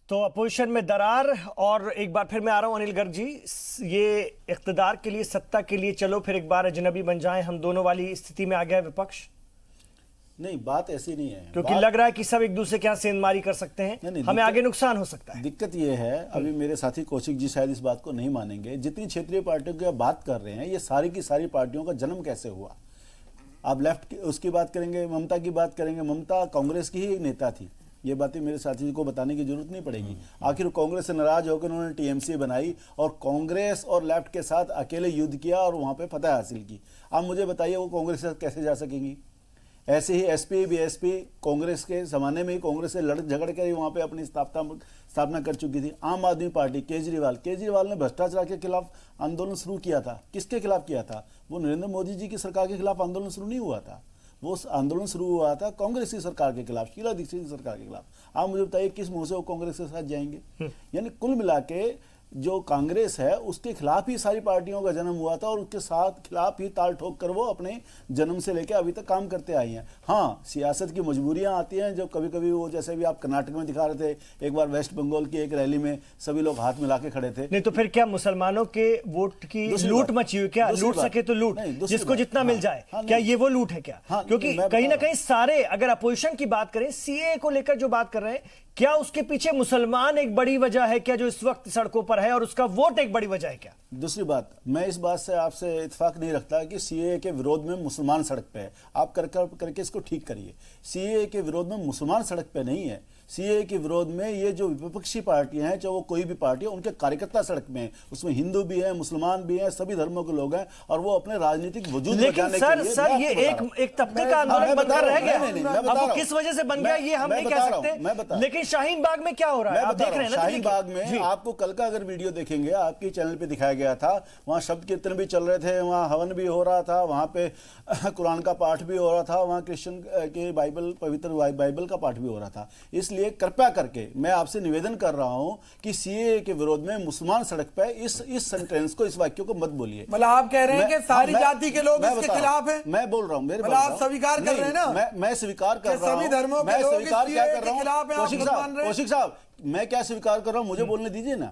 तो अपोजिशन में दरार। और एक बार फिर मैं आ रहा हूं अनिल गर्ग जी, ये इख्तिदार के लिए, सत्ता के लिए चलो फिर एक बार अजनबी बन जाएं हम दोनों वाली स्थिति में आ गया विपक्ष। नहीं, बात ऐसी नहीं है, क्योंकि लग रहा है कि सब एक दूसरे के यहाँ सेंधमारी कर सकते हैं। नहीं, हमें आगे नुकसान हो सकता है। दिक्कत ये है, अभी मेरे साथी कौशिक जी शायद इस बात को नहीं मानेंगे, जितनी क्षेत्रीय पार्टियों की बात कर रहे हैं, ये सारी की सारी पार्टियों का जन्म कैसे हुआ। आप लेफ्ट की उसकी बात करेंगे, ममता की बात करेंगे, ममता कांग्रेस की ही नेता थी, ये बातें मेरे साथी को बताने की जरूरत नहीं पड़ेगी। आखिर कांग्रेस से नाराज होकर उन्होंने टीएमसी बनाई और कांग्रेस और लेफ्ट के साथ अकेले युद्ध किया और वहां पे फतह हासिल की। आप मुझे बताइए वो कांग्रेस से कैसे जा सकेंगी। ऐसे ही एसपी बीएसपी कांग्रेस के जमाने में ही कांग्रेस से लड़ झगड़ कर वहां पे अपनी स्थापना कर चुकी थी। आम आदमी पार्टी, केजरीवाल ने भ्रष्टाचार के खिलाफ आंदोलन शुरू किया था। किसके खिलाफ किया था? वो नरेंद्र मोदी जी की सरकार के खिलाफ आंदोलन शुरू नहीं हुआ था, वो आंदोलन शुरू हुआ था कांग्रेस की सरकार के खिलाफ, शीला दीक्षित की सरकार के खिलाफ। आप मुझे बताइए किस मुंह से वो कांग्रेस के साथ जाएंगे। यानी कुल मिला के जो कांग्रेस है उसके खिलाफ ही सारी पार्टियों का जन्म हुआ था और उसके साथ खिलाफ ही ताल ठोक कर वो अपने जन्म से लेकर अभी तक काम करते आई हैं। हाँ, सियासत की मजबूरियां आती हैं, जो कभी कभी वो, जैसे भी आप कर्नाटक में दिखा रहे थे, एक बार वेस्ट बंगाल की एक रैली में सभी लोग हाथ मिला के खड़े थे। नहीं तो फिर क्या मुसलमानों के वोट की लूट मची हुई? क्या लूट सके तो लूट, जिसको जितना मिल जाए, क्या ये वो लूट है क्या? क्योंकि कहीं ना कहीं सारे, अगर अपोजिशन की बात करें, सीए को लेकर जो बात कर रहे हैं, क्या उसके पीछे मुसलमान एक बड़ी वजह है क्या, जो इस वक्त सड़कों पर है, और उसका वोट एक बड़ी वजह है क्या? दूसरी बात, मैं इस बात से आपसे इत्तेफाक नहीं रखता कि सीए के विरोध में मुसलमान सड़क पे है। आप करके इसको ठीक करिए। सीए के विरोध में मुसलमान सड़क पे नहीं है, सीए के विरोध में ये जो विपक्षी पार्टियां हैं, चाहे वो कोई भी पार्टी है, उनके कार्यकर्ता सड़क में हैं। उसमें हिंदू भी हैं, मुसलमान भी हैं, सभी धर्मों के लोग हैं और वो अपने राजनीतिक वजूद बचाने के लिए। सर ये एक तबके का आंदोलन बनकर रह गया। अब वो किस वजह से बन गया ये हम नहीं कह सकते, लेकिन शाहीन बाग में क्या हो रहा है आप देख रहे हैं ना। शाहीन बाग में आपको कल का अगर वीडियो देखेंगे, आपके चैनल पे दिखाया गया था, वहां शब्द कीर्तन भी चल रहे थे, वहां हवन भी हो रहा था, वहां पे कुरान का पाठ भी हो रहा था, वहां क्रिश्चियन के बाइबल, पवित्र बाइबल का पाठ भी हो रहा था। इसलिए कृपया करके मैं आपसे निवेदन कर रहा हूं कि सीए के विरोध में मुसलमान सड़क पे इस सेंटेंस को, इस वाक्य को मत बोलिए। मतलब आप कह रहे हैं कि सारी जाति के लोग इसके खिलाफ हैं? मैं बोल रहा हूं, मेरे आप स्वीकार कर रहे हैं ना? मैं स्वीकार कर रहा हूं, सभी धर्मों के लोग स्वीकार क्या कर रहा हूं? कौशिक साहब, मैं क्या स्वीकार कर रहा हूं, मुझे बोलने दीजिए ना।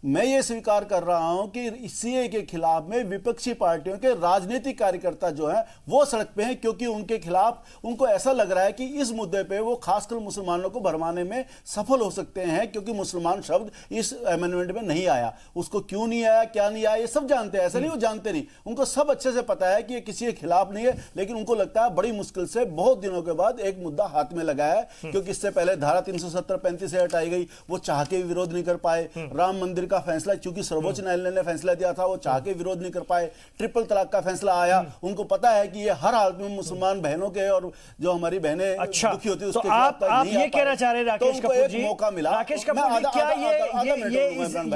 मैं ये स्वीकार कर रहा हूं कि सीए के खिलाफ में विपक्षी पार्टियों के राजनीतिक कार्यकर्ता जो हैं वो सड़क पे हैं, क्योंकि उनके खिलाफ उनको ऐसा लग रहा है कि इस मुद्दे पे वो खासकर मुसलमानों को भरमाने में सफल हो सकते हैं, क्योंकि मुसलमान शब्द इस अमेंडमेंट में नहीं आया। उसको क्यों नहीं आया, क्या नहीं आया, ये सब जानते हैं। ऐसा नहीं वो जानते नहीं, उनको सब अच्छे से पता है कि ये किसी के खिलाफ नहीं है, लेकिन उनको लगता है बड़ी मुश्किल से बहुत दिनों के बाद एक मुद्दा हाथ में लगा है, क्योंकि इससे पहले धारा 370-35 से हटाई गई, वो चाह के विरोध नहीं कर पाए। राम मंदिर का फैसला, क्योंकि सर्वोच्च न्यायालय ने फैसला दिया था, वो चाह के विरोध नहीं कर पाए। ट्रिपल तलाक का फैसला आया, उनको पता है कि ये हर हालत में मुसलमान बहनों के और जो हमारी बहनें दुखी होती है उसके खिलाफ आप ये कहना चाह रहे हैं राकेश कपूर जी, मौका मिला। राकेश कपूर जी, क्या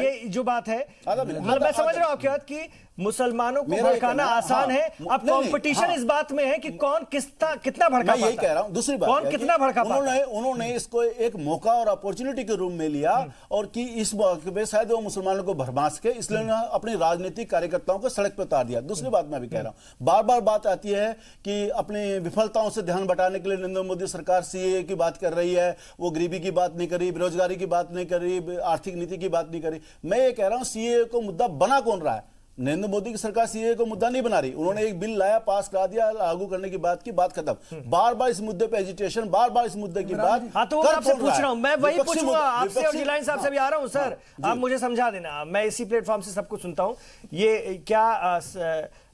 ये जो बात है, मतलब मैं समझ रहा हूं क्या कि मुसलमानों को भड़काना आसान है। अब कंपटीशन इस बात में है कि कौन कितना भड़का पाता है। यही कह रहा हूं। दूसरी बात, कौन कितना भड़का पाता है। उन्होंने इसको एक मौका और अपॉर्चुनिटी के रूप में लिया और कि इस मौके पे शायद वो मुसलमानों को भरमा सके, इसलिए उन्होंने अपने राजनीतिक कार्यकर्ताओं को सड़क पर उतार दिया। दूसरी बात मैं भी कह रहा हूं, बार बार बात आती है कि अपनी विफलताओं से ध्यान बटाने के लिए नरेंद्र मोदी सरकार सीए की बात कर रही है, वो गरीबी की बात नहीं करी, बेरोजगारी की बात नहीं करी, आर्थिक नीति की बात नहीं करी। मैं ये कह रहा हूं सीए को मुद्दा बना कौन रहा है? नरेंद्र मोदी की सरकार सीए को मुद्दा नहीं बना रही। उन्होंने एक बिल लाया, पास करा दिया, लागू करने की बात खत्म। बार बार इस मुद्दे पे एजिटेशन, बार बार इस मुद्दे की बात। हाँ, तो आपसे पूछ रहा हूं, मैं वही पूछूंगा आपसे और जिलाइन साहब से भी आ रहा हूं। सर आप मुझे समझा देना, मैं इसी प्लेटफॉर्म से सब कुछ सुनता हूं। ये क्या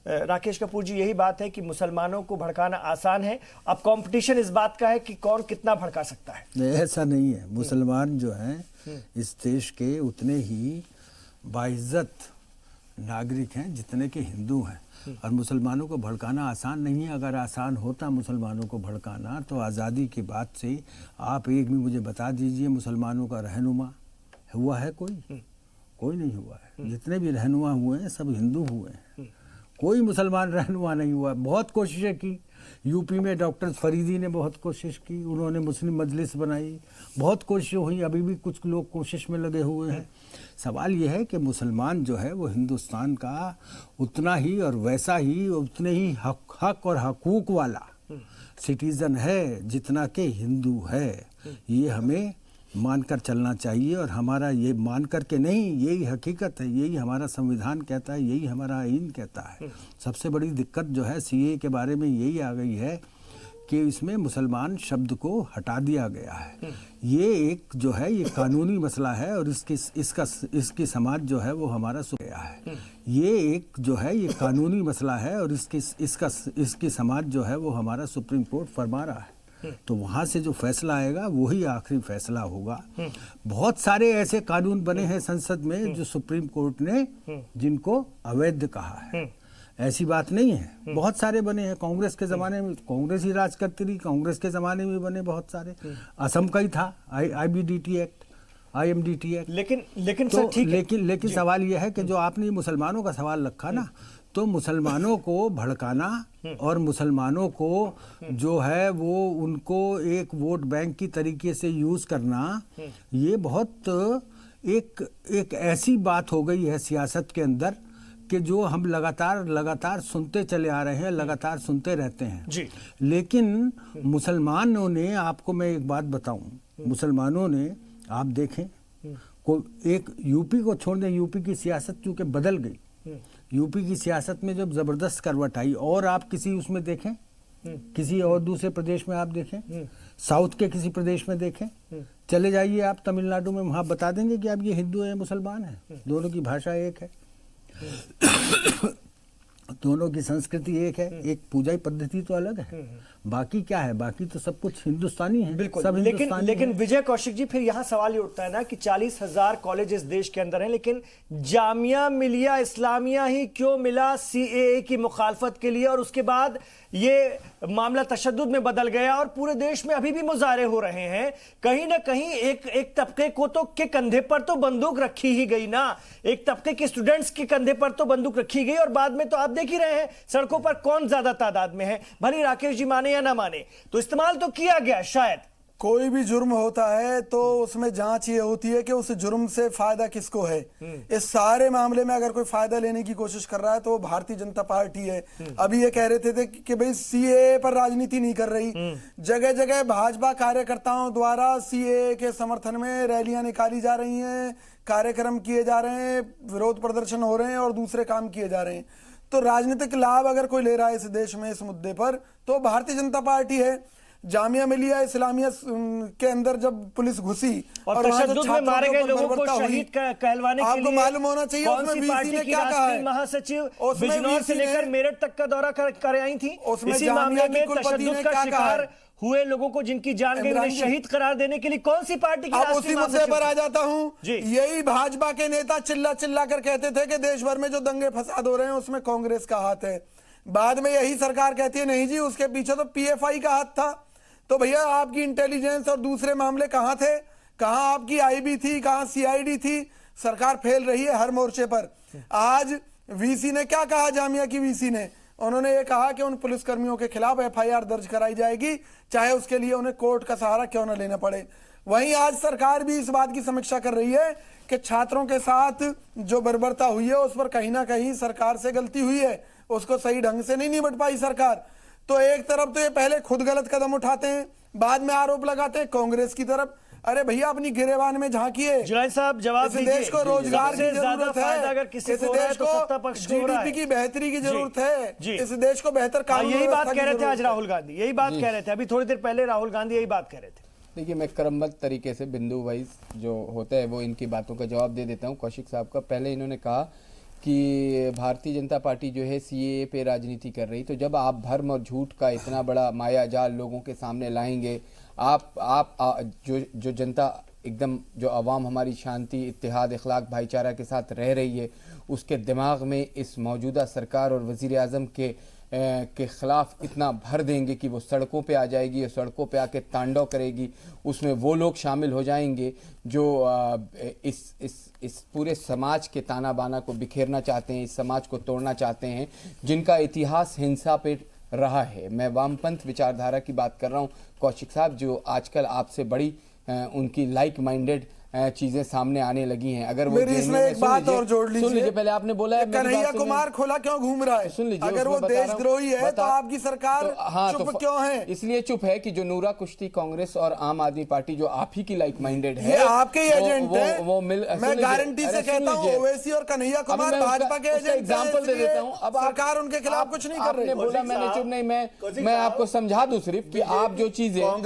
राकेश कपूर जी, यही बात है कि मुसलमानों को भड़काना आसान है, अब कंपटीशन इस बात का है कि कौन कितना भड़का सकता है? नहीं, ऐसा नहीं है। मुसलमान जो हैं इस देश के उतने ही बाइज्जत नागरिक हैं जितने के हिंदू हैं, और मुसलमानों को भड़काना आसान नहीं है। अगर आसान होता मुसलमानों को भड़काना तो आज़ादी के बाद से आप एक भी मुझे बता दीजिए मुसलमानों का रहनुमा हुआ है? कोई नहीं हुआ है। जितने भी रहनुमा हुए हैं सब हिंदू हुए हैं, कोई मुसलमान रहनुमा नहीं हुआ। बहुत कोशिशें की, यूपी में डॉक्टर फरीदी ने बहुत कोशिश की, उन्होंने मुस्लिम मजलिस बनाई, बहुत कोशिशें हुई, अभी भी कुछ लोग कोशिश में लगे हुए हैं। सवाल यह है कि मुसलमान जो है वो हिंदुस्तान का उतना ही और वैसा ही उतने ही हक और हकूक वाला सिटीज़न है जितना कि हिंदू है। ये हमें मानकर चलना चाहिए। और हमारा ये मान कर के नहीं, यही हकीकत है, यही हमारा संविधान कहता है, यही हमारा आईन कहता है। सबसे बड़ी दिक्कत जो है सीए के बारे में यही आ गई है कि इसमें मुसलमान शब्द को हटा दिया गया है। ये एक जो है ये कानूनी मसला है और इसकी समाज जो है वो हमारा गया है। ये एक जो है ये कानूनी मसला है और इसकी समाज जो है वो हमारा सुप्रीम कोर्ट फरमा रहा है। तो वहाँ से जो फैसला आएगा वही आखिरी फैसला होगा। बहुत सारे ऐसे कानून बने हैं संसद में जो सुप्रीम कोर्ट ने जिनको अवैध कहा है, ऐसी बात नहीं है। बहुत सारे बने हैं, कांग्रेस के ज़माने में कांग्रेस ही राज करती रही, कांग्रेस के ज़माने में बने बहुत सारे। असम का ही था IBDT एक्ट, IMDT एक्ट। लेकिन तो सर ठीक है, लेकिन सवाल यह है कि जो आपने मुसलमानों का सवाल रखा ना, तो मुसलमानों को भड़काना और मुसलमानों को जो है वो उनको एक वोट बैंक की तरीके से यूज़ करना, ये बहुत एक ऐसी बात हो गई है सियासत के अंदर कि जो हम लगातार सुनते चले आ रहे हैं, लगातार सुनते रहते हैं जी। लेकिन मुसलमानों ने, आपको मैं एक बात बताऊं, मुसलमानों ने आप देखें को एक यूपी को छोड़ दें, यूपी की सियासत चूंकि बदल गई, यूपी की सियासत में जब जबरदस्त करवट आई, और आप किसी उसमें देखें, किसी और दूसरे प्रदेश में आप देखें, साउथ के किसी प्रदेश में देखें, चले जाइए आप तमिलनाडु में, वहां बता देंगे कि आप ये हिंदू है मुसलमान है, दोनों की भाषा एक है, दोनों की संस्कृति एक है, एक पूजा पद्धति तो अलग है, बाकी क्या है, बाकी तो सब कुछ हिंदुस्तानी है। बिल्कुल, सब लेकिन विजय कौशिक जी, फिर यहाँ सवाल ये उठता है ना कि 40,000 कॉलेज इस देश के अंदर हैं, लेकिन जामिया मिलिया इस्लामिया ही क्यों मिला CAA की मुखालफत के लिए, और उसके बाद ये मामला तशद्दुद में बदल गया और पूरे देश में अभी भी मुजाहरे हो रहे हैं। कहीं ना कहीं एक तबके को तो के कंधे पर तो बंदूक रखी ही गई ना, एक तबके के स्टूडेंट्स के कंधे पर तो बंदूक रखी गई, और बाद में तो आप देख ही रहे हैं सड़कों पर कौन ज्यादा तादाद में है, भले राकेश जी माने या ना माने, तो इस्तेमाल तो किया गया। शायद कोई भी जुर्म होता है तो उसमें जांच ये होती है कि उस जुर्म से फायदा किसको है। इस सारे मामले में अगर कोई फायदा लेने की कोशिश कर रहा है तो वो भारतीय जनता पार्टी है। अभी ये कह रहे थे कि भाई CAA पर राजनीति नहीं कर रही, जगह जगह भाजपा कार्यकर्ताओं द्वारा CAA के समर्थन में रैलियां निकाली जा रही हैं, कार्यक्रम किए जा रहे हैं, विरोध प्रदर्शन हो रहे हैं और दूसरे काम किए जा रहे हैं। तो राजनीतिक लाभ अगर कोई ले रहा है इस देश में इस मुद्दे पर तो भारतीय जनता पार्टी है। जामिया मिलिया इस्लामिया के अंदर जब पुलिस घुसी और तशद्दुद में मारे गए लोगों को शहीद कहलवाने के लिए आपको मालूम होना चाहिए उसमें VC ने क्या कहा है। महासचिव बिजनौर से लेकर मेरठ तक का दौरा कर आई थी, इसी मामले में तशद्दुद का शिकार हुए लोगों को जिनकी जान गई, उन्हें शहीद करार देने के लिए कौन सी पार्टी की अब उसी मुद्दे पर आ जाता हूं। यही भाजपा के नेता चिल्ला कर कहते थे कि देश भर में जो दंगे फसाद हो रहे हैं उसमें कांग्रेस का हाथ है। बाद में यही सरकार कहती है नहीं जी उसके पीछे तो PFI का हाथ था। तो भैया आपकी इंटेलिजेंस और दूसरे मामले कहां थे, कहां आपकी IB थी, कहां CID थी। सरकार फेल रही है हर मोर्चे पर। आज VC ने क्या कहा, जामिया की VC ने, उन्होंने ये कहा कि उन पुलिसकर्मियों के खिलाफ FIR दर्ज कराई जाएगी, चाहे उसके लिए उन्हें कोर्ट का सहारा क्यों न लेना पड़े। वहीं आज सरकार भी इस बात की समीक्षा कर रही है कि छात्रों के साथ जो बर्बरता हुई है उस पर कहीं ना कहीं सरकार से गलती हुई है, उसको सही ढंग से नहीं निपट पाई सरकार। तो एक तरफ तो ये पहले खुद गलत कदम उठाते हैं, बाद में आरोप लगाते हैं कांग्रेस की तरफ। अरे भैया अपनी गिरेबान में झांकिए। जुलान साहब जवाब दीजिए। इस देश को रोजगार की जरूरत है, अगर किसी इस देश को GDP की बेहतरी की जरूरत है, इस देश को बेहतर कानून यही बात कह रहे थे आज राहुल गांधी, यही बात कह रहे थे अभी थोड़ी देर पहले राहुल गांधी यही बात कह रहे थे। देखिए मैं क्रमबद्ध तरीके से बिंदु वाइज जो होता है वो इनकी बातों का जवाब दे देता हूँ। कौशिक साहब का पहले इन्होंने कहा कि भारतीय जनता पार्टी जो है CAA पे राजनीति कर रही, तो जब आप भर्म और झूठ का इतना बड़ा माया जाल लोगों के सामने लाएंगे, आप जो जनता एकदम जो आवाम हमारी शांति इत्तेहाद इखलाक भाईचारा के साथ रह रही है, उसके दिमाग में इस मौजूदा सरकार और वज़ीर आज़म के ख़िलाफ़ इतना भर देंगे कि वो सड़कों पे आ जाएगी और सड़कों पे आके तांडव करेगी। उसमें वो लोग शामिल हो जाएंगे जो इस पूरे समाज के ताना बाना को बिखेरना चाहते हैं, इस समाज को तोड़ना चाहते हैं, जिनका इतिहास हिंसा पे रहा है। मैं वामपंथ विचारधारा की बात कर रहा हूँ। कौशिक साहब जो आजकल आपसे बड़ी उनकी लाइक माइंडेड चीजें सामने आने लगी हैं। अगर वो मेरी इसमें एक बात और जोड़ लीजिए, सुन लीजिए, पहले आपने बोला है कन्हैया कुमार खोला क्यों घूम रहा है, सुन लीजिए, अगर वो देशद्रोही है तो आपकी सरकार चुप क्यों है? इसलिए चुप है कि जो नूरा कुश्ती कांग्रेस और आम आदमी पार्टी जो आप ही की लाइक माइंडेड है, ये आपके एजेंट है। वो मिल, मैं गारंटी से कहता हूँ ओवैसी और कन्हैया कुमार भाजपा के एजेंट एग्जाम्पल दे देता हूँ। अब सरकार उनके खिलाफ कुछ नहीं कर रही। बोला मैंने चुप नहीं, मैं आपको समझा दूं सिर्फ कि आप जो चीजें आप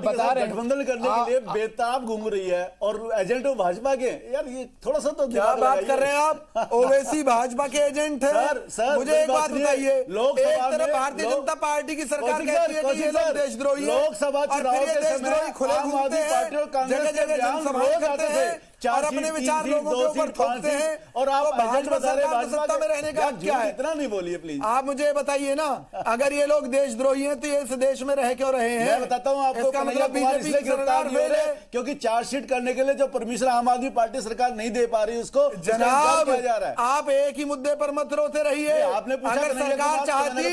बता रहे हैं गठबंधन करने के लिए बेताब घूम रही है और एजेंट हो भाजपा के, यार ये थोड़ा सा तो क्या बात कर रहे हैं आप? ओवैसी भाजपा के एजेंट है। सर मुझे एक बात बताइए, एक तरफ भारतीय जनता पार्टी की सरकार कहती है कि ये लोग देशद्रोही हैं, लोकसभा चुनाव के समय खुले घूमते हैं, जगह जगह जनसभाएं करते हैं और अपने विचार लोगों के ऊपर थोपते हैं, और आप भाजपा सरकार को सत्ता में रहने का क्या है? इतना नहीं बोलिए प्लीज। आप मुझे बताइए ना, अगर ये लोग देशद्रोही हैं तो ये इस देश में रह क्यों रहे हैं? मैं बताता हूँ आपको, इसका मतलब बीजेपी की सरकार फेल है क्योंकि चार्जशीट करने के लिए जो परमिशन आम आदमी पार्टी सरकार नहीं दे पा रही उसको जनाब आप एक ही मुद्दे पर मत रोते रहिए। आपने पूछा, अगर सरकार चाहती,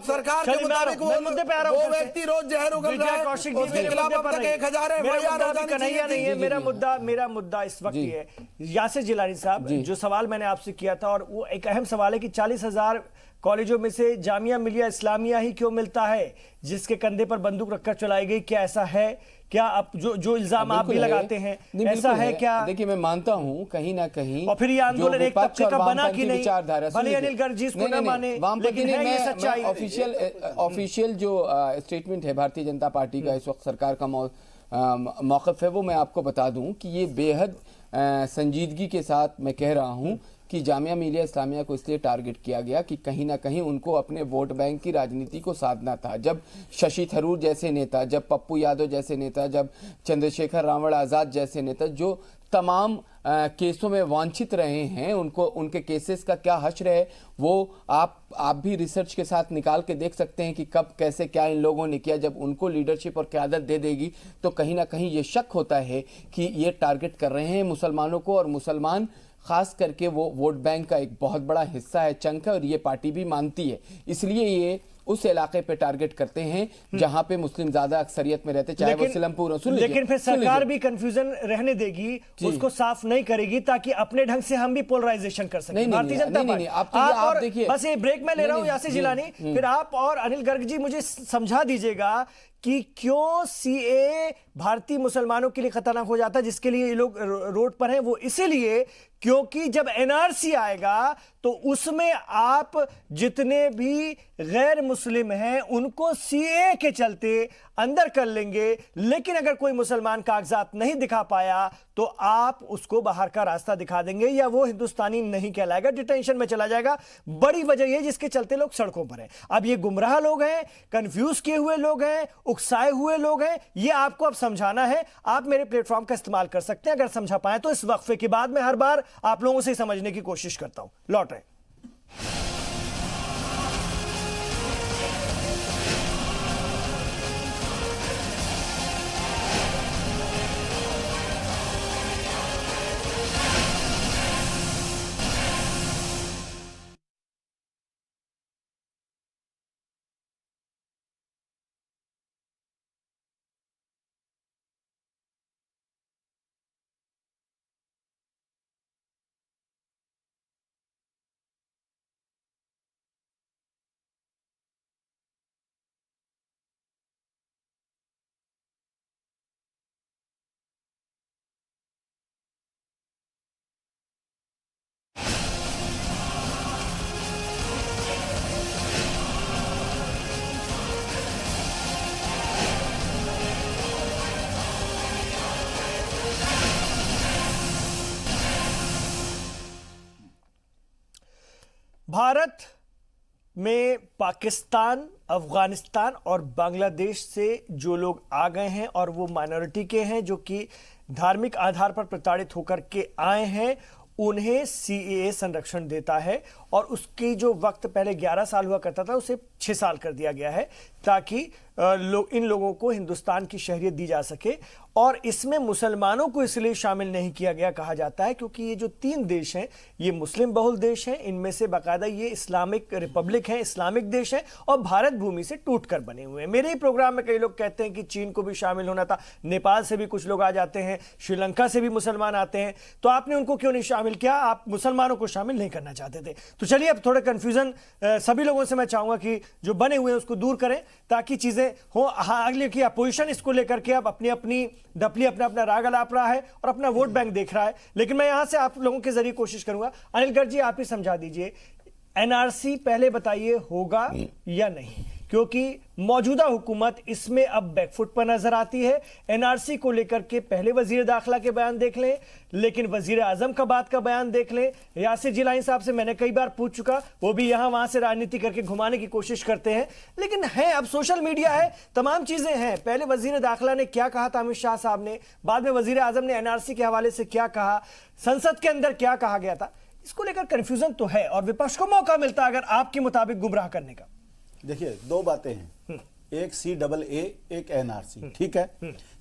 सरकार के मुताबिक वो व्यक्ति रोज जहर उगल रहा है, उसके खिलाफ अब तक 1000 कन्हैया नहीं है। मेरा मुद्दा इस वक्त ये है, यासिर जिलानी साहब, जो सवाल मैंने आपसे किया था, और वो एक अहम सवाल है कि 40,000 कॉलेजों में से जामिया मिलिया इस्लामिया ही क्यों मिलता है जिसके कंधे पर बंदूक रखकर चलाई गई? क्या ऐसा है? क्या आप जो इल्जाम आप भी लगाते हैं ऐसा है क्या? देखिए मैं मानता हूं कहीं ना कहीं, और फिर ये आंदोलन एक तबके का बना कि नहीं, भले अनिल गर्ग जी इसको न माने, लेकिन है ये सच्चाई। ऑफिशियल जो स्टेटमेंट है भारतीय जनता पार्टी का इस वक्त सरकार का मौक़िफ़ है, वो मैं आपको बता दूं कि ये बेहद संजीदगी के साथ मैं कह रहा हूं कि जामिया मिलिया इस्लामिया को इसलिए टारगेट किया गया कि कहीं ना कहीं उनको अपने वोट बैंक की राजनीति को साधना था। जब शशि थरूर जैसे नेता, जब पप्पू यादव जैसे नेता, जब चंद्रशेखर रावण आज़ाद जैसे नेता जो तमाम केसों में वांछित रहे हैं, उनको उनके केसेस का क्या हश्र है वो आप भी रिसर्च के साथ निकाल के देख सकते हैं कि कब कैसे क्या इन लोगों ने किया। जब उनको लीडरशिप और क़यादत दे देगी तो कहीं ना कहीं ये शक होता है कि ये टारगेट कर रहे हैं मुसलमानों को, और मुसलमान खास करके वो वोट बैंक का एक बहुत बड़ा हिस्सा है, चंक है, और ये पार्टी भी मानती है। इसलिए ये उस इलाके पे टारगेट करते हैं जहां पे मुस्लिम ज्यादा अक्सरियत में रहते, चाहे वो सिलमपुर हो। लेकिन फिर सरकार भी कंफ्यूजन रहने देगी, उसको साफ नहीं करेगी ताकि अपने ढंग से हम भी पोलराइजेशन कर सकें। भारतीय जनता पार्टी आप देखिए, बस ये ब्रेक में ले रहा हूं यासिर जिलानी, फिर आप और अनिल गर्ग जी मुझे समझा दीजिएगा कि क्यों सीए भारतीय मुसलमानों के लिए खतरनाक हो जाता है, जिसके लिए ये लोग रोड पर हैं। वो इसीलिए क्योंकि जब एनआरसी आएगा तो उसमें आप जितने भी गैर मुस्लिम हैं उनको सीए के चलते अंदर कर लेंगे, लेकिन अगर कोई मुसलमान कागजात नहीं दिखा पाया तो आप उसको बाहर का रास्ता दिखा देंगे या वो हिंदुस्तानी नहीं कहलाएगा, डिटेंशन में चला जाएगा। बड़ी वजह यह जिसके चलते लोग सड़कों पर हैं। अब ये गुमराह लोग हैं, कंफ्यूज किए हुए लोग हैं, उकसाए हुए लोग हैं, ये आपको अब समझाना है। आप मेरे प्लेटफॉर्म का इस्तेमाल कर सकते हैं, अगर समझा पाए तो। इस वक्फे के बाद मैं हर बार आप लोगों से समझने की कोशिश करता हूं। लौट रहे भारत में पाकिस्तान, अफगानिस्तान और बांग्लादेश से जो लोग आ गए हैं और वो माइनॉरिटी के हैं, जो कि धार्मिक आधार पर प्रताड़ित होकर के आए हैं, उन्हें सीएए संरक्षण देता है। और उसकी जो वक्त पहले 11 साल हुआ करता था उसे 6 साल कर दिया गया है, ताकि इन लोगों को हिंदुस्तान की शहरियत दी जा सके। और इसमें मुसलमानों को इसलिए शामिल नहीं किया गया कहा जाता है क्योंकि ये जो 3 देश हैं ये मुस्लिम बहुल देश हैं, इनमें से बाकायदा ये इस्लामिक रिपब्लिक हैं, इस्लामिक देश हैं और भारत भूमि से टूटकर बने हुए हैं। मेरे ही प्रोग्राम में कई लोग कहते हैं कि चीन को भी शामिल होना था, नेपाल से भी कुछ लोग आ जाते हैं, श्रीलंका से भी मुसलमान आते हैं, तो आपने उनको क्यों नहीं शामिल किया? आप मुसलमानों को शामिल नहीं करना चाहते थे। तो चलिए अब थोड़ा कंफ्यूजन सभी लोगों से मैं चाहूंगा कि जो बने हुए हैं उसको दूर करें ताकि चीजें हो। अगले की अपोजिशन इसको लेकर के अब अपनी अपनी डपली अपना राग अलाप रहा है और अपना वोट बैंक देख रहा है। लेकिन मैं यहां से आप लोगों के जरिए कोशिश करूंगा, अनिल गर्ग जी आप ही समझा दीजिए, एनआरसी पहले बताइए होगा या नहीं, क्योंकि मौजूदा हुकूमत इसमें अब बैकफुट पर नजर आती है। एनआरसी को लेकर के पहले वजीर दाखिला के बयान देख लें, लेकिन वजीर आजम का बात का बयान देख लें। यासिर जिलानी साहब से मैंने कई बार पूछ चुका, वो भी यहां वहां से राजनीति करके घुमाने की कोशिश करते हैं, लेकिन है अब सोशल मीडिया है, तमाम चीजें हैं। पहले वजीर दाखिला ने क्या कहा था अमित शाह साहब ने, बाद में वजीर आजम ने एनआरसी के हवाले से क्या कहा, संसद के अंदर क्या कहा गया था, इसको लेकर कंफ्यूजन तो है और विपक्ष को मौका मिलता अगर आपके मुताबिक गुमराह करने का। देखिए 2 बातें हैं, एक CAA एक NRC, ठीक है।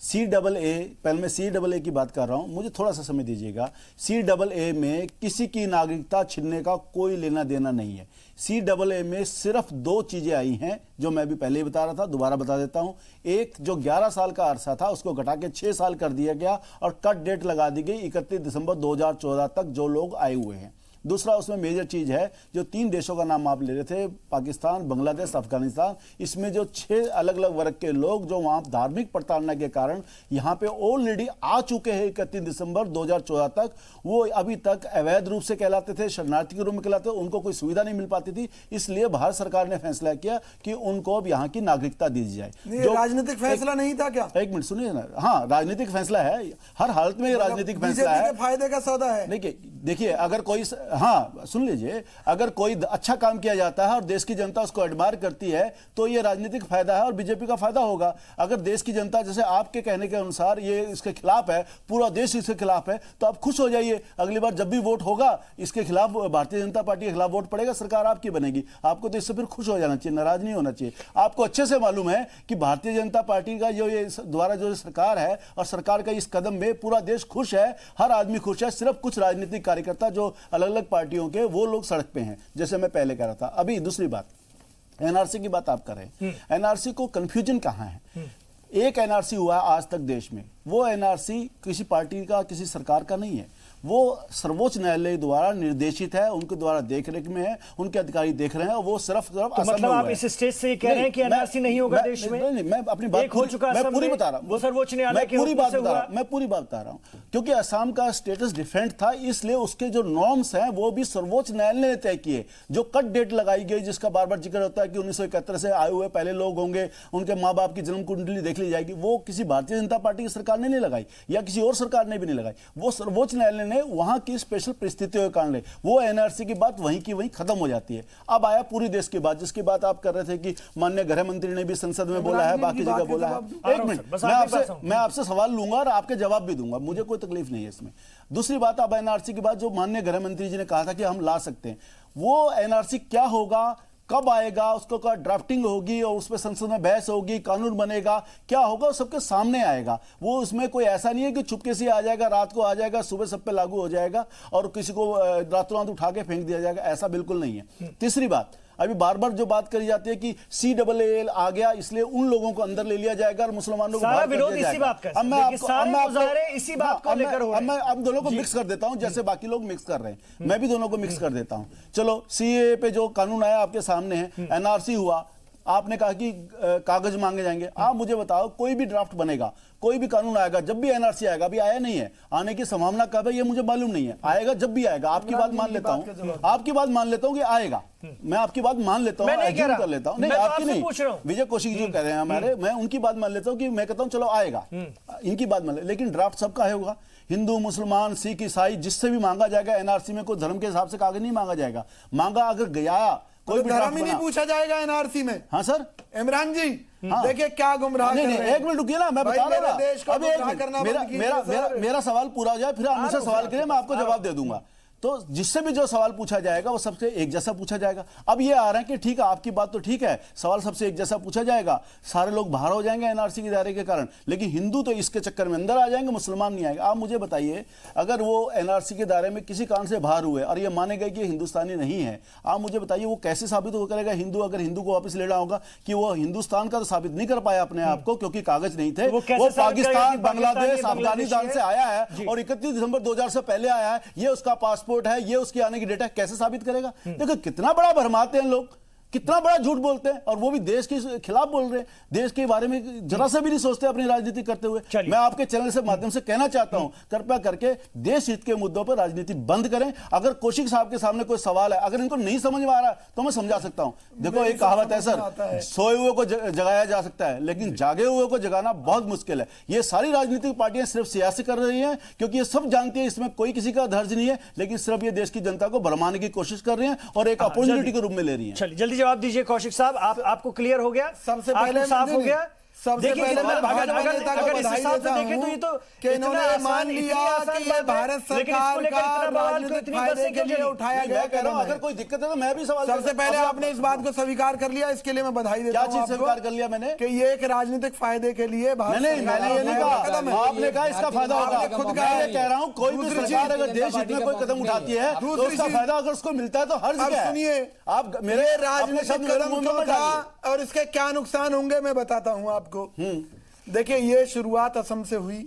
CAA, पहले मैं CAA की बात कर रहा हूं, मुझे थोड़ा सा समय दीजिएगा। CAA में किसी की नागरिकता छीनने का कोई लेना देना नहीं है। CAA में सिर्फ 2 चीजें आई हैं जो मैं भी पहले ही बता रहा था, दोबारा बता देता हूं। एक, जो 11 साल का अरसा था उसको घटा के 6 साल कर दिया गया और कट डेट लगा दी गई 31 दिसंबर 2014 तक जो लोग आए हुए हैं। दूसरा उसमें मेजर चीज है, जो 3 देशों का नाम आप ले रहे थे, पाकिस्तान, बांग्लादेश, अफगानिस्तान, इसमें जो 6 अलग अलग वर्ग के लोग जो वहां धार्मिक प्रताड़ना के कारण यहां पे ऑलरेडी आ चुके हैं 31 दिसंबर 2014 तक, वो अभी तक अवैध रूप से कहलाते थे, शरणार्थी के रूप में कहलाते थे, उनको कोई सुविधा नहीं मिल पाती थी। इसलिए भारत सरकार ने फैसला किया कि उनको अब यहाँ की नागरिकता दी जाए। जो राजनीतिक फैसला नहीं था क्या? एक मिनट सुनिए ना, हाँ राजनीतिक फैसला है, हर हालत में राजनीतिक फैसला है, फायदे का सौदा है। देखिए अगर कोई, हाँ सुन लीजिए, अगर कोई अच्छा काम किया जाता है और देश की जनता उसको एडमायर करती है तो ये राजनीतिक फायदा है और बीजेपी का फायदा होगा। अगर देश की जनता जैसे आपके कहने के अनुसार ये इसके खिलाफ है, पूरा देश इसके खिलाफ है, तो आप खुश हो जाइए। अगली बार जब भी वोट होगा इसके खिलाफ, भारतीय जनता पार्टी के खिलाफ वोट पड़ेगा, सरकार आपकी बनेगी, आपको तो इससे फिर खुश हो जाना चाहिए, नाराज नहीं होना चाहिए। आपको अच्छे से मालूम है कि भारतीय जनता पार्टी का जो ये द्वारा जो सरकार है और सरकार का इस कदम में पूरा देश खुश है, हर आदमी खुश है। सिर्फ कुछ राजनीतिक कार्यकर्ता जो अलग अलग पार्टियों के, वो लोग सड़क पे हैं, जैसे मैं पहले कह रहा था। अभी दूसरी बात, एनआरसी की बात आप कर रहे हैं, एनआरसी को कंफ्यूजन कहां है? एक एनआरसी हुआ आज तक देश में, वो एनआरसी किसी पार्टी का, किसी सरकार का नहीं है, वो सर्वोच्च न्यायालय द्वारा निर्देशित है, उनके द्वारा देखरेख में है, उनके अधिकारी देख रहे हैं और वो सिर्फ तो मतलब आप इस स्टेज से कह रहे हैं कि एनआरसी नहीं होगा देश में? नहीं, मैं अपनी बात हो चुका, मैं पूरी बता रहा हूं, वो सर्वोच्च न्यायालय की पूरी बात बता रहा हूं, मैं पूरी बात बता रहा हूं। क्योंकि असम का स्टेटस डिफरेंट था, इसलिए उसके जो नॉर्म्स हैं वो भी सर्वोच्च न्यायालय ने तय किए। जो कट डेट लगाई गई, जिसका बार बार जिक्र होता है कि 1971 से आए हुए पहले लोग होंगे, उनके माँ बाप की जन्म कुंडली देख ली जाएगी, वो किसी भारतीय जनता पार्टी की सरकार ने नहीं लगाई या किसी और सरकार ने भी नहीं लगाई, वो सर्वोच्च न्यायालय ने वहां की स्पेशल परिस्थितियों के कारण, वो एनआरसी की बात वहीं की वहीं खत्म हो जाती है। अब आया पूरी देश की बात, जिसकी बात आप कर रहे थे कि माननीय गृह मंत्री ने भी संसद में बोला है, बाकी जगह बोला है। एक मिनट, मैं आपसे सवाल लूंगा और आपके जवाब भी दूंगा, मुझे कोई तकलीफ नहीं है इसमें। दूसरी बात, अब एनआरसी की बात जो माननीय गृह मंत्री जी ने कहा था कि हम ला सकते हैं, वो एनआरसी क्या होगा, कब आएगा, उसको का ड्राफ्टिंग होगी और उस पर संसद में बहस होगी, कानून बनेगा, क्या होगा, सबके सामने आएगा। वो उसमें कोई ऐसा नहीं है कि चुपके से आ जाएगा, रात को आ जाएगा, सुबह सब पे लागू हो जाएगा और किसी को रातों रात उठा के फेंक दिया जाएगा, ऐसा बिल्कुल नहीं है। तीसरी बात, अभी बार बार जो बात करी जाती है कि CAA आ गया इसलिए उन लोगों को अंदर ले लिया जाएगा और मुसलमानों को बाहर कर दिया जाएगा। अब दोनों को मिक्स कर देता हूं, जैसे बाकी लोग मिक्स कर रहे हैं, मैं भी दोनों को मिक्स कर देता हूं। चलो, CAA पे जो कानून आया आपके सामने है, एनआरसी हुआ, आपने कहा कि कागज मांगे जाएंगे। आप मुझे बताओ, कोई भी ड्राफ्ट बनेगा, कोई भी कानून आएगा, जब भी एनआरसी आएगा, अभी आया नहीं है, आने की संभावना कब है ये मुझे मालूम नहीं है, आएगा जब भी आएगा। आपकी बात मान लेता हूं, आपकी बात मान लेता हूं कि आएगा, मैं आपकी बात मान लेता हूं, एज्यूम कर लेता हूं, नहीं आपकी नहीं, विजय कौशिक जी कह रहे हैं हमारे, मैं उनकी बात मान लेता हूं कि मैं कहता हूं चलो आएगा, इनकी बात मान ले, लेकिन ड्राफ्ट सबका होगा, हिंदू, मुसलमान, सिख, ईसाई, जिससे भी मांगा जाएगा। एनआरसी में कोई धर्म के हिसाब से कागज नहीं मांगा जाएगा, मांगा अगर गया कोई धर्म ही नहीं पूछा जाएगा एनआरसी में। हाँ सर, इमरान जी देखिए क्या गुमराह नहीं, एक मिनट रुकिए ना, मैं बता रहा हूं, अभी मेरा सवाल पूरा हो जाए, फिर आप मुझसे सवाल करिए, मैं आपको जवाब दे दूंगा। तो जिससे भी जो सवाल पूछा जाएगा वो सबसे एक जैसा पूछा जाएगा। अब ये आ रहा है कि ठीक है, आपकी बात तो ठीक है, सवाल सबसे एक जैसा पूछा जाएगा, सारे लोग बाहर हो जाएंगे एनआरसी के दायरे के कारण, लेकिन हिंदू तो इसके चक्कर में अंदर आ जाएंगे, मुसलमान नहीं आएंगे। आप मुझे बताइए, अगर वो एनआरसी के दायरे में किसी कारण से बाहर हुए और ये माने गए कि हिंदुस्तानी नहीं है, आप मुझे बताइए वो कैसे साबित हो करेगा हिंदू? अगर हिंदू को वापस लेना होगा कि वो हिंदुस्तान का तो साबित नहीं कर पाया अपने आप को, क्योंकि कागज नहीं थे, वो पाकिस्तान, बांग्लादेश, अफगानिस्तान से आया है और 31 दिसंबर 2000 से पहले आया है, ये उसका पासपोर्ट है, ये उसकी आने की डेट है, कैसे साबित करेगा? देखो कितना बड़ा भरमाते हैं लोग, कितना बड़ा झूठ बोलते हैं, और वो भी देश के खिलाफ बोल रहे हैं, देश के बारे में जरा सा भी नहीं सोचते अपनी राजनीति करते हुए। मैं आपके चैनल से माध्यम से कहना चाहता हूं, कृपया करके देश हित के मुद्दों पर राजनीति बंद करें। अगर कौशिक साहब के सामने कोई सवाल है, अगर इनको नहीं समझ में आ रहा तो मैं समझा सकता हूं। देखो एक कहावत है सर, सोए हुए को जगाया जा सकता है लेकिन जागे हुए को जगाना बहुत मुश्किल है। ये सारी राजनीतिक पार्टियां सिर्फ सियासी कर रही हैं, क्योंकि ये सब जानती है इसमें कोई किसी का धर्ज नहीं है, लेकिन सिर्फ ये देश की जनता को भरमाने की कोशिश कर रही हैं और एक अपॉर्चुनिटी के रूप में ले रही हैं। जल्दी जवाब दीजिए कौशिक साहब, आपको क्लियर हो गया? सबसे पहले साफ हो गया? सबसे पहले मैं भाजपा नेता को बधाई देता हूं कि इन्होंने मान लिया कि ये भारत सरकार का राजनीतिक फायदे के लिए उठाया गया कदम है। अगर कोई दिक्कत है तो मैं भी सवाल, सबसे पहले आपने इस बात को स्वीकार कर लिया, इसके लिए मैं बधाई देता हूं। क्या चीज स्वीकार कर लिया मैंने? कि ये एक राजनीतिक फायदे के लिए मैंने ये नहीं कहा, आपने कहा इसका फायदा होगा, खुद का कह रहा हूँ। कोई भी सरकार अगर देश हित में कोई कदम उठाती है तो उसका फायदा अगर उसको मिलता है तो हर जगह। सुनिए, आप मेरे राजनीतिक कदम क्यों था और इसके क्या नुकसान होंगे मैं बताता हूं आपको। देखिए, ये शुरुआत असम से हुई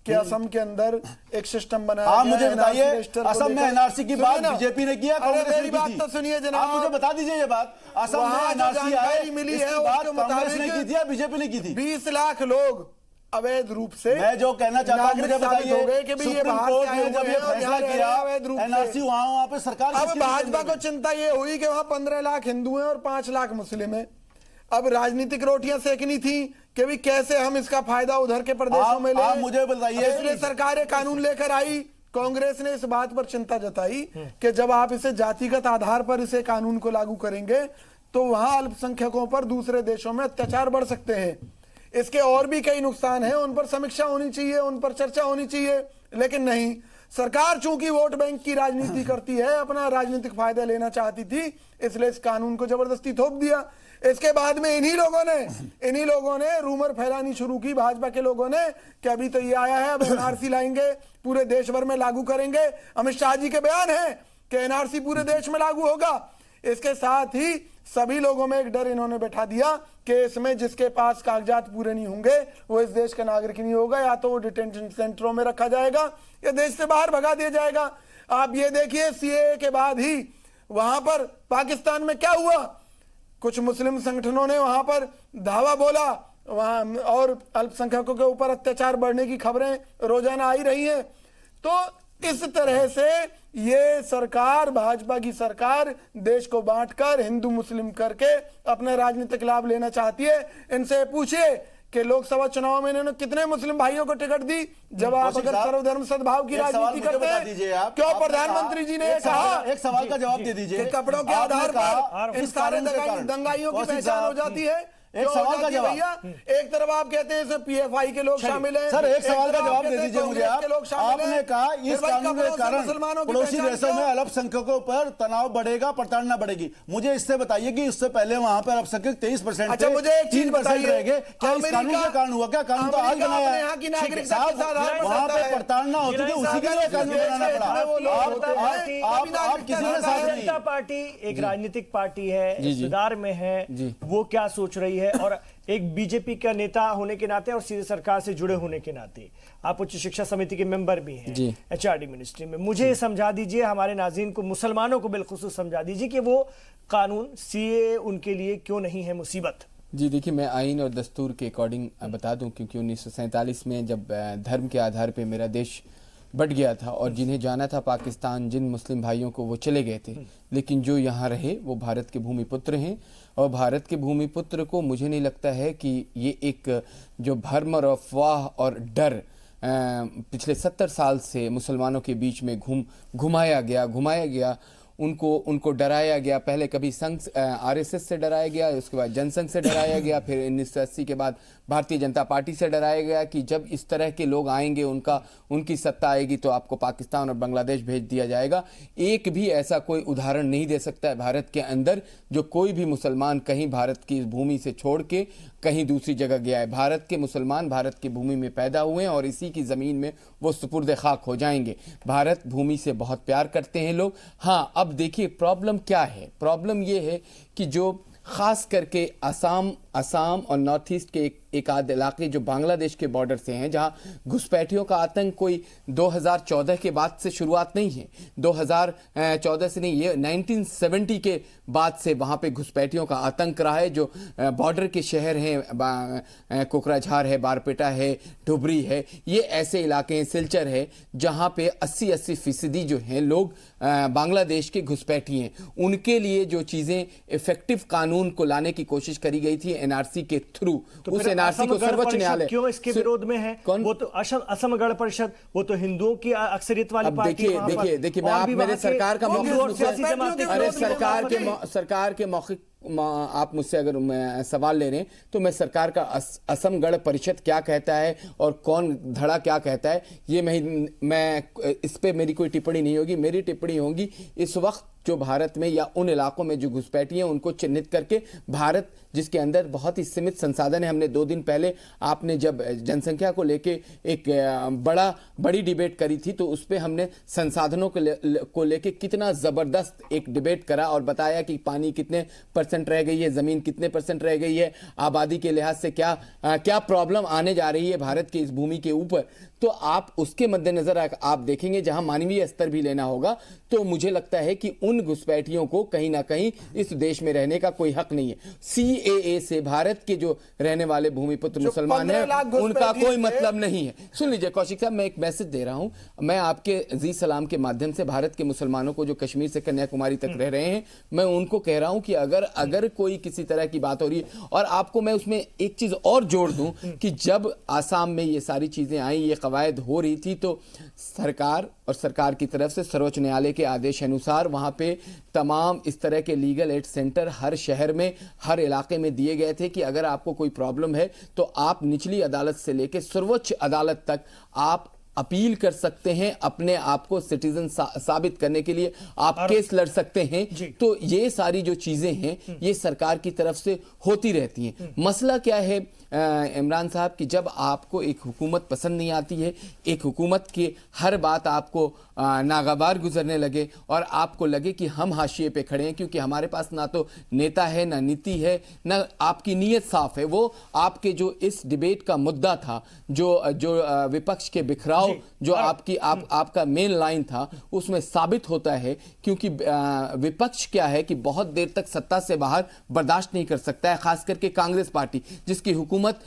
कि असम के अंदर एक सिस्टम बनाया गया। मुझे बताइए, असम में एनआरसी की बात बीजेपी ने किया, कांग्रेस ने की बात तो सुनिए जनाब, आप मुझे बता दीजिए ये बात। असम में एनआरसी आई मिली है, उसके मुताबिक की थी, बीजेपी ने की थी। 20 लाख लोग अवैध रूप से, मैं जो कहना चाहता हूं मुझे बताइए, कि सुप्रीम कोर्ट ने जब ये फैसला किया एनआरसी वहां पे सरकार, अब भाजपा को चिंता ये हुई कि वहां 15 लाख हिंदू हैं और 5 लाख मुस्लिम हैं। अब राजनीतिक रोटियां सेकनी थी कि भी कैसे हम इसका फायदा उधर के प्रदेशों में ले। मुझे बताइए, इसलिए सरकार कानून लेकर आई। कांग्रेस ने इस बात पर चिंता जताई कि जब आप इसे जातिगत आधार पर इसे कानून को लागू करेंगे तो वहां अल्पसंख्यकों पर दूसरे देशों में अत्याचार बढ़ सकते हैं। इसके और भी कई नुकसान हैं, उन पर समीक्षा होनी चाहिए, उन पर चर्चा होनी चाहिए, लेकिन नहीं। सरकार चूंकि वोट बैंक की राजनीति करती है, अपना राजनीतिक फायदा लेना चाहती थी, इसलिए इस कानून को जबरदस्ती थोप दिया। इसके बाद में इन्हीं लोगों ने रूमर फैलानी शुरू की, भाजपा के लोगों ने, कि अभी तो ये आया है, अब एनआरसी लाएंगे, पूरे देश भर में लागू करेंगे। अमित शाह जी के बयान है कि एनआरसी पूरे देश में लागू होगा। इसके साथ ही सभी लोगों में एक डर इन्होंने बैठा दिया कि इसमें जिसके पास कागजात पूरे नहीं होंगे वो इस देश का नागरिक नहीं होगा, या तो वो डिटेंशन सेंटरों में रखा जाएगा या देश से बाहर भगा दिया जाएगा। आप ये देखिए, सीएए के बाद ही वहां पर पाकिस्तान में क्या हुआ, कुछ मुस्लिम संगठनों ने वहां पर धावा बोला वहां, और अल्पसंख्यकों के ऊपर अत्याचार बढ़ने की खबरें रोजाना आई रही हैं। तो इस तरह से ये सरकार, भाजपा की सरकार, देश को बांटकर हिंदू मुस्लिम करके अपने राजनीतिक लाभ लेना चाहती है। इनसे पूछिए कि लोकसभा चुनाव में इन्होंने कितने मुस्लिम भाइयों को टिकट दी। जब आप अगर सर्वधर्म सदभाव की राजनीति करते हैं, क्यों प्रधानमंत्री जी ने कहा, एक सवाल का जवाब दे दीजिए, कपड़ों के आधार पर इस सारे दंगाइयों की पहचान हो जाती है। एक सवाल का जवाब, एक तरफ आप कहते हैं इसमें पीएफआई के लोग शामिल हैं, सर एक सवाल का जवाब दे दीजिए मुझे। आपने कहा इस कानून के कारण पड़ोसी देशों में अल्पसंख्यकों पर तनाव बढ़ेगा, प्रताड़ना बढ़ेगी। मुझे इससे बताइए कि उससे पहले वहां पर अल्पसंख्यक 23%, अच्छा मुझे एक चीज 3% रहेंगे, क्या इस कानून के कारण हुआ? क्या कानून तो आज बनाया है, वहां पर प्रताड़ना होती थी, उसी के लिए कानून बनाना पड़ा। आप किसी ने साथ नहीं। जनता पार्टी एक राजनीतिक पार्टी है, इक़्तिदार में है, वो क्या सोच रही है, और एक बीजेपी का नेता होने के नाते और सीधे सरकार से जुड़े होने के नाते आप उच्च शिक्षा समिति के मेंबर भी हैं एचआरडी मिनिस्ट्री में, मुझे समझा दीजिए, हमारे नाज़रीन को, मुसलमानों को बिलखुसूस समझा दीजिए कि वो कानून सीए उनके लिए क्यों नहीं है मुसीबत। जी देखिए, मैं आइन और दस्तूर के अकॉर्डिंग बता दूं, क्योंकि 1947 में जब धर्म के आधार पे मेरा देश बट गया था और जिन्हें जाना था पाकिस्तान, जिन मुस्लिम भाइयों को, वो चले गए थे, लेकिन जो यहाँ रहे वो भारत के भूमि पुत्र हैं। और भारत के भूमि पुत्र को मुझे नहीं लगता है कि ये एक जो भ्रम और अफवाह और डर पिछले 70 साल से मुसलमानों के बीच में घुमाया गया, उनको डराया गया। पहले कभी संघ आरएसएस से डराया गया, उसके बाद जनसंघ से डराया गया, फिर 1980 के बाद भारतीय जनता पार्टी से डराया गया कि जब इस तरह के लोग आएंगे, उनकी सत्ता आएगी तो आपको पाकिस्तान और बांग्लादेश भेज दिया जाएगा। एक भी ऐसा कोई उदाहरण नहीं दे सकता है भारत के अंदर जो कोई भी मुसलमान कहीं भारत की भूमि से छोड़ के कहीं दूसरी जगह गया है। भारत के मुसलमान भारत की भूमि में पैदा हुए हैं और इसी की ज़मीन में वो सुपुर्द खाक हो जाएंगे। भारत भूमि से बहुत प्यार करते हैं लोग। हाँ, अब देखिए प्रॉब्लम क्या है। प्रॉब्लम ये है कि जो ख़ास करके असम और नॉर्थ ईस्ट के एक आध इलाके जो बांग्लादेश के बॉर्डर से हैं, जहां घुसपैठियों का आतंक कोई 2014 के बाद से शुरुआत नहीं है, 2014 से नहीं, ये 1970 के बाद से वहां पे घुसपैठियों का आतंक रहा है। जो बॉर्डर के शहर हैं, कोकराझार है, बारपेटा है, धुबरी है, ये ऐसे इलाके हैं, सिलचर है, जहां पे 80% जो हैं लोग बांग्लादेश के घुसपैठी हैं। उनके लिए जो चीज़ें इफेक्टिव कानून को लाने की कोशिश करी गई थी एनआरसी के थ्रू, तो उस एनआरसी को सर्वोच्च न्यायालय क्यों इसके विरोध में है? वो तो असम गण परिषद, वो तो हिंदुओं की अक्सरियत वाली पार्टी है। देखिए मैं आप मेरे सरकार का मौखिक, अरे सरकार के मौखिक आप मुझसे अगर सवाल ले रहे हैं तो मैं सरकार का असम गण परिषद क्या कहता है और कौन धड़ा क्या कहता है, ये मैं इस पे मेरी कोई टिप्पणी नहीं होगी। मेरी टिप्पणी होगी इस वक्त जो भारत में या उन इलाकों में जो घुसपैठी हैं उनको चिन्हित करके, भारत जिसके अंदर बहुत ही सीमित संसाधन है। हमने 2 दिन पहले आपने जब जनसंख्या को लेके एक बड़ी डिबेट करी थी तो उस पर हमने संसाधनों को लेके कितना ज़बरदस्त एक डिबेट करा और बताया कि पानी कितने % रह गई है, ज़मीन कितने % रह गई है, आबादी के लिहाज से क्या प्रॉब्लम आने जा रही है भारत की इस भूमि के ऊपर। तो आप उसके मद्देनजर आप देखेंगे जहां मानवीय स्तर भी लेना होगा, तो मुझे लगता है कि उन घुसपैठियों को कहीं ना कहीं इस देश में रहने का कोई हक नहीं है। सीएए से भारत के जो रहने वाले भूमिपुत्र मुसलमान हैं उनका कोई मतलब नहीं है। सुन लीजिए कौशिक साहब, मैं एक मैसेज दे रहा हूं, मैं आपके जी सलाम के माध्यम से भारत के मुसलमानों को जो कश्मीर से कन्याकुमारी तक रह रहे हैं, मैं उनको कह रहा हूं कि अगर कोई किसी तरह की बात हो रही है, और आपको मैं उसमें एक चीज और जोड़ दूं कि जब आसाम में ये सारी चीजें आई, ये कवायद हो रही थी, तो सरकार की तरफ से सर्वोच्च न्यायालय के आदेश अनुसार वहां पे तमाम इस तरह के लीगल एड सेंटर हर शहर में, हर इलाके में दिए गए थे कि अगर आपको कोई प्रॉब्लम है तो आप निचली अदालत से लेकर सर्वोच्च अदालत तक आप अपील कर सकते हैं, अपने आप को सिटीजन साबित करने के लिए आप केस लड़ सकते हैं। तो ये सारी जो चीजें हैं ये सरकार की तरफ से होती रहती हैं। मसला क्या है इमरान साहब कि जब आपको एक हुकूमत पसंद नहीं आती है, एक हुकूमत की हर बात आपको नागवार गुजरने लगे और आपको लगे कि हम हाशिए पे खड़े हैं क्योंकि हमारे पास ना तो नेता है, ना नीति है, ना आपकी नीयत साफ है। वो आपके जो इस डिबेट का मुद्दा था, जो विपक्ष के बिखराव, जो आपका मेन लाइन था, उसमें साबित होता है। क्योंकि विपक्ष क्या है कि बहुत देर तक सत्ता से बाहर बर्दाश्त नहीं कर सकता है, खास करके कांग्रेस पार्टी जिसकी हुकूमत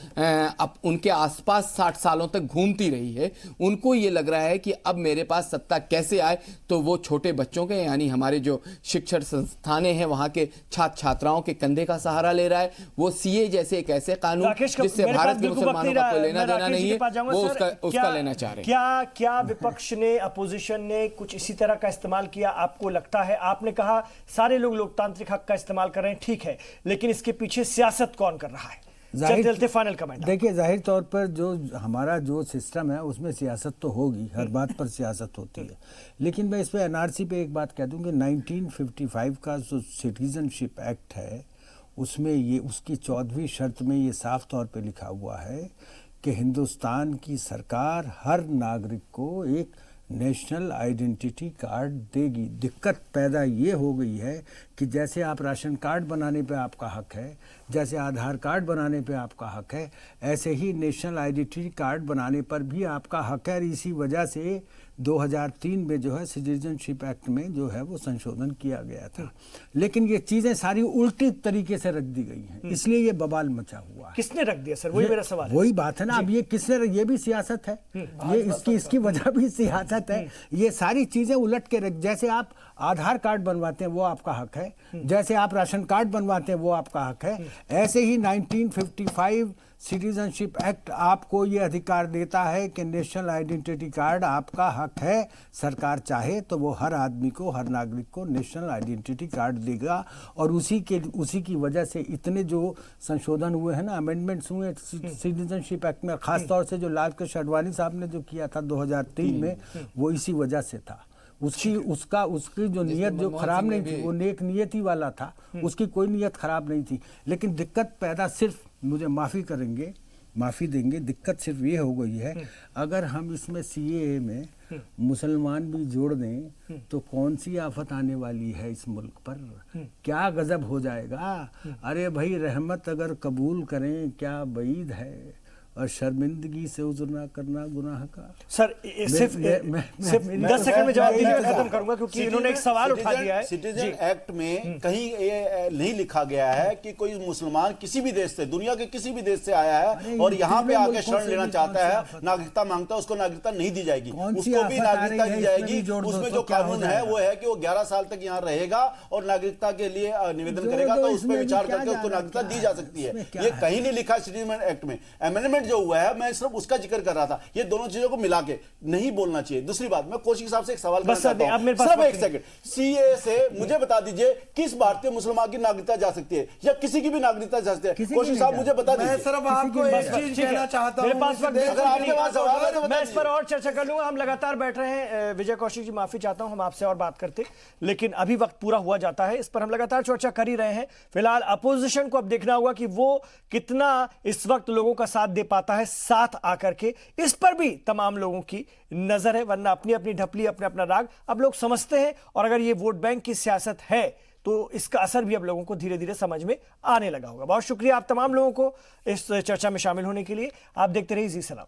अब उनके आसपास 60 सालों तक घूमती रही है। उनको ये लग रहा है कि अब मेरे पास सत्ता कैसे आए, तो वो छोटे बच्चों के, यानी हमारे जो शिक्षण संस्थानें हैं वहां के छात्र छात्राओं के कंधे का सहारा ले रहा है। वो सीए जैसे एक ऐसे कानून जिससे भारत के मुसलमानों का कोई लेना देना नहीं है, वो उसका लेना चाह रहे हैं। क्या विपक्ष ने, अपोजिशन ने कुछ इसी तरह का इस्तेमाल किया आपको लगता है? आपने कहा सारे लोग लोकतांत्रिक हक का इस्तेमाल कर रहे हैं, ठीक है, लेकिन इसके पीछे सियासत कौन कर रहा है? Final comment. देखिए, जाहिर तौर पर जो हमारा जो सिस्टम है उसमें सियासत तो होगी, हर बात पर सियासत होती है। लेकिन मैं इस पे एनआरसी पे एक बात कह दूं कि 1955 का जो सिटीजनशिप एक्ट है उसमें ये उसकी 14वीं शर्त में ये साफ तौर पे लिखा हुआ है कि हिंदुस्तान की सरकार हर नागरिक को एक नेशनल आइडेंटिटी कार्ड देगी। दिक्कत पैदा ये हो गई है कि जैसे आप राशन कार्ड बनाने पे आपका हक है, जैसे आधार कार्ड बनाने पे आपका हक है, ऐसे ही नेशनल आइडेंटिटी कार्ड बनाने पर भी आपका हक है। इसी वजह से 2003 में जो है सिटीजनशिप एक्ट में जो है वो संशोधन किया गया था। लेकिन ये चीज़ें सारी उल्टी तरीके से रख दी गई हैं, इसलिए ये बवाल मचा हुआ है। किसने रख दिया सर? वही मेरा सवाल है। वही बात है ना, अब ये किसने, ये भी सियासत है, ये इसकी वजह भी सियासत है। ये सारी चीज़ें उलट के रख, जैसे आप आधार कार्ड बनवाते हैं वो आपका हक है, जैसे आप राशन कार्ड बनवाते हैं वो आपका हक है, ऐसे ही 1955 सिटीजनशिप एक्ट आपको ये अधिकार देता है कि नेशनल आइडेंटिटी कार्ड आपका हक है। सरकार चाहे तो वो हर आदमी को, हर नागरिक को नेशनल आइडेंटिटी कार्ड देगा। और उसी की वजह से इतने जो संशोधन हुए हैं ना, अमेंडमेंट्स हुए सिटीजनशिप एक्ट में, खासतौर से जो लाल कृष्ण आडवाणी साहब ने जो किया था 2003 में, वो इसी वजह से था। उसकी जो नियत जो खराब नहीं थी, वो नेक नियति वाला था, उसकी कोई नियत खराब नहीं थी। लेकिन दिक्कत पैदा सिर्फ, मुझे माफ़ी देंगे, दिक्कत सिर्फ ये हो गई है, अगर हम इसमें CAA में मुसलमान भी जोड़ दें तो कौन सी आफत आने वाली है इस मुल्क पर, क्या गजब हो जाएगा। अरे भाई, रहमत अगर कबूल करें क्या बईद है, और शर्मिंदगी से उज़र ना करना गुनाह का। सर सिर्फ 10 सेकंड में जवाब दीजिए, मैं खत्म करूंगा क्योंकि इन्होंने एक सवाल उठा दिया है। सिटीजन एक्ट में कहीं ये नहीं लिखा गया है कि कोई मुसलमान किसी भी देश से, दुनिया के किसी भी देश से आया है और यहाँ पे आके शरण लेना चाहता है, नागरिकता मांगता है, उसको नागरिकता नहीं दी जाएगी, उसको भी नागरिकता दी जाएगी। उसमें जो कानून है वो है कि वो 11 साल तक यहाँ रहेगा और नागरिकता के लिए निवेदन करेगा तो उस पर विचार करके उसको नागरिकता दी जा सकती है। ये कहीं नहीं लिखा सिटीजन एक्ट में। अमेंडमेंट जो हुआ है, मैं सिर्फ उसका जिक्र कर रहा था। ये दोनों चीजों को मिला के नहीं बोलना चाहिए। दूसरी बात, मैं कौशिक साहब से एक सवाल करना चाहता हूं, सिर्फ एक सेकंड। CAA से मुझे बता दीजिए किस भारतीय मुसलमान की नागरिकता जा सकती है या किसी की भी नागरिकता जा सकती है? कौशिक साहब मुझे बता दीजिए। मैं सिर्फ आपको एक चीज कहना चाहता हूं, मेरे पास वक्त, अगर आपके पास सवाल है तो मैं इस पर और चर्चा कर लूंगा। हम लगातार बैठ रहे हैं। विजय कौशिक जी, माफी चाहता हूं, हम आपसे और बात करते, लेकिन अभी वक्त पूरा हुआ जाता है। इस पर हम लगातार चर्चा कर ही रहे हैं। फिलहाल अपोजिशन को अब देखना होगा कि वो कितना इस वक्त लोगों का साथ दे पाता है, साथ आकर के। इस पर भी तमाम लोगों की नजर है, वरना अपनी अपनी ढपली, अपना अपना राग अब लोग समझते हैं। और अगर ये वोट बैंक की सियासत है तो इसका असर भी अब लोगों को धीरे धीरे समझ में आने लगा होगा। बहुत शुक्रिया आप तमाम लोगों को इस चर्चा में शामिल होने के लिए। आप देखते रहिए जी सलाम।